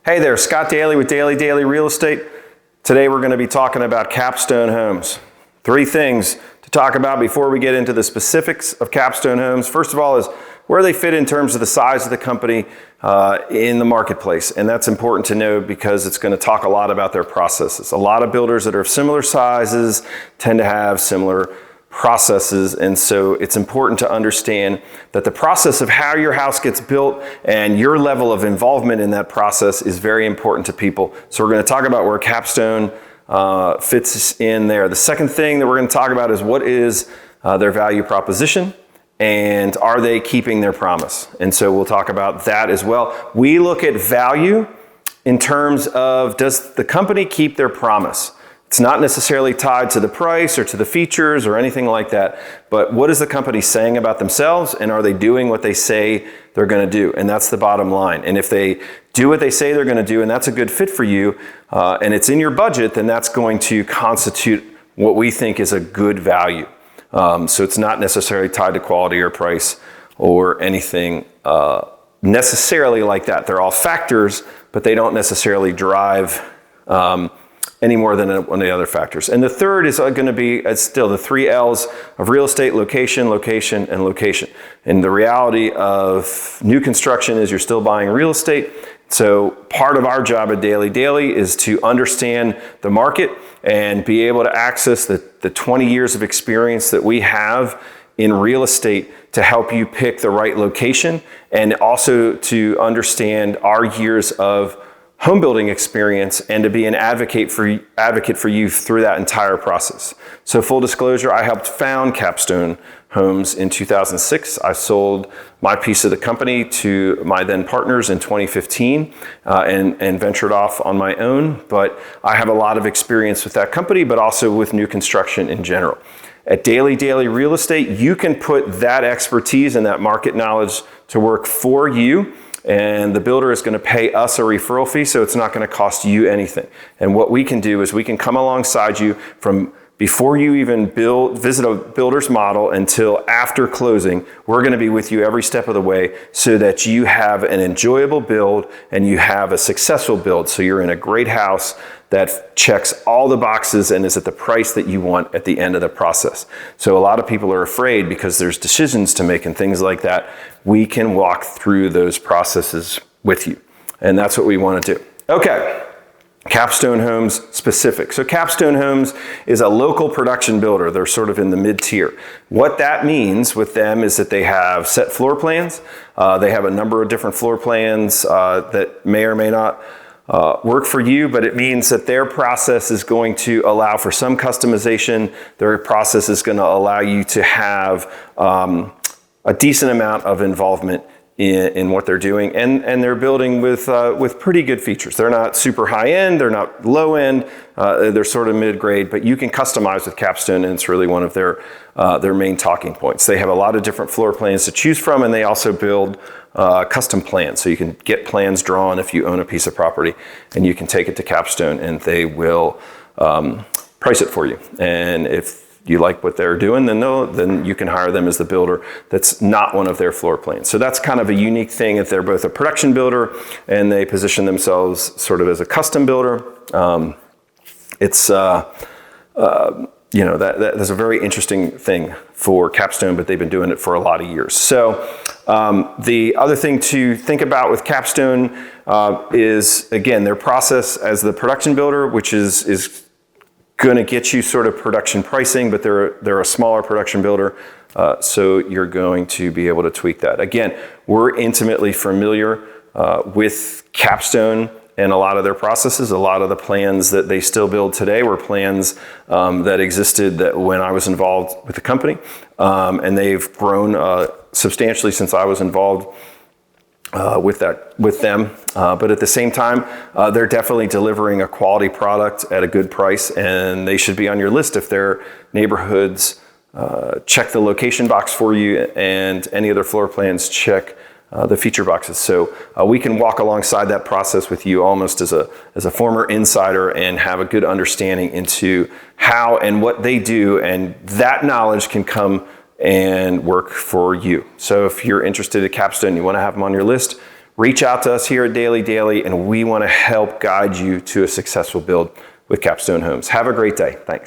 Hey there, Scott Dailey with Dailey Dailey Real Estate. Today we're going to be talking about Capstone Homes. 3 things to talk about before we get into the specifics of Capstone Homes. First of all is where they fit in terms of the size of the company in the marketplace. And that's important to know because it's going to talk a lot about their processes. A lot of builders that are of similar sizes tend to have similar processes, and so it's important to understand that the process of how your house gets built and your level of involvement in that process is very important to people. So we're going to talk about where Capstone fits in there. The second thing that we're going to talk about is what is their value proposition and are they keeping their promise? And so we'll talk about that as well. We look at value in terms of, does the company keep their promise? It's not necessarily tied to the price or to the features or anything like that, but what is the company saying about themselves, and are they doing what they say they're going to do? And that's the bottom line. And if they do what they say they're going to do, and that's a good fit for you, and it's in your budget, then that's going to constitute what we think is a good value. So it's not necessarily tied to quality or price or anything necessarily like that. They're all factors, but they don't necessarily drive any more than one of the other factors. And the third is going to be still the 3 L's of real estate: location, location, and location. And the reality of new construction is you're still buying real estate. So part of our job at Dailey Dailey is to understand the market and be able to access the 20 years of experience that we have in real estate to help you pick the right location, and also to understand our years of home building experience and to be an advocate for you through that entire process. So full disclosure, I helped found Capstone Homes in 2006. I sold my piece of the company to my then partners in 2015 and ventured off on my own. But I have a lot of experience with that company, but also with new construction in general. At Dailey Dailey Real Estate, you can put that expertise and that market knowledge to work for you, and the builder is going to pay us a referral fee, so it's not going to cost you anything. And what we can do is we can come alongside you from before you even visit a builder's model until after closing. We're going to be with you every step of the way so that you have an enjoyable build and you have a successful build. So you're in a great house that checks all the boxes and is at the price that you want at the end of the process. So a lot of people are afraid because there's decisions to make and things like that. We can walk through those processes with you. And that's what we want to do. Okay. Capstone Homes specific. So Capstone Homes is a local production builder. They're sort of in the mid-tier. What that means with them is that they have set floor plans. They have a number of different floor plans that may or may not work for you, but it means that their process is going to allow for some customization. Their process is going to allow you to have a decent amount of involvement in what they're doing, and they're building with pretty good features. They're not super high end, they're not low end, they're sort of mid-grade, but you can customize with Capstone, and it's really one of their main talking points. They have a lot of different floor plans to choose from, and they also build custom plans, so you can get plans drawn if you own a piece of property, and you can take it to Capstone, and they will price it for you. And if you like what they're doing, then you can hire them as the builder that's not one of their floor plans. So that's kind of a unique thing, that they're both a production builder and they position themselves sort of as a custom builder. It's that's a very interesting thing for Capstone, but they've been doing it for a lot of years. So the other thing to think about with Capstone is, again, their process as the production builder, which is going to get you sort of production pricing, but they're a smaller production builder, so you're going to be able to tweak that. Again, we're intimately familiar with Capstone and a lot of their processes. A lot of the plans that they still build today were plans that existed when I was involved with the company, and they've grown substantially since I was involved with them, but at the same time, they're definitely delivering a quality product at a good price, and they should be on your list if their neighborhoods check the location box for you, and any other floor plans check the feature boxes. So we can walk alongside that process with you almost as a former insider and have a good understanding into how and what they do, and that knowledge can come and work for you. So if you're interested in Capstone, you want to have them on your list, reach out to us here at Dailey Dailey, and we want to help guide you to a successful build with Capstone Homes. Have a great day. Thanks.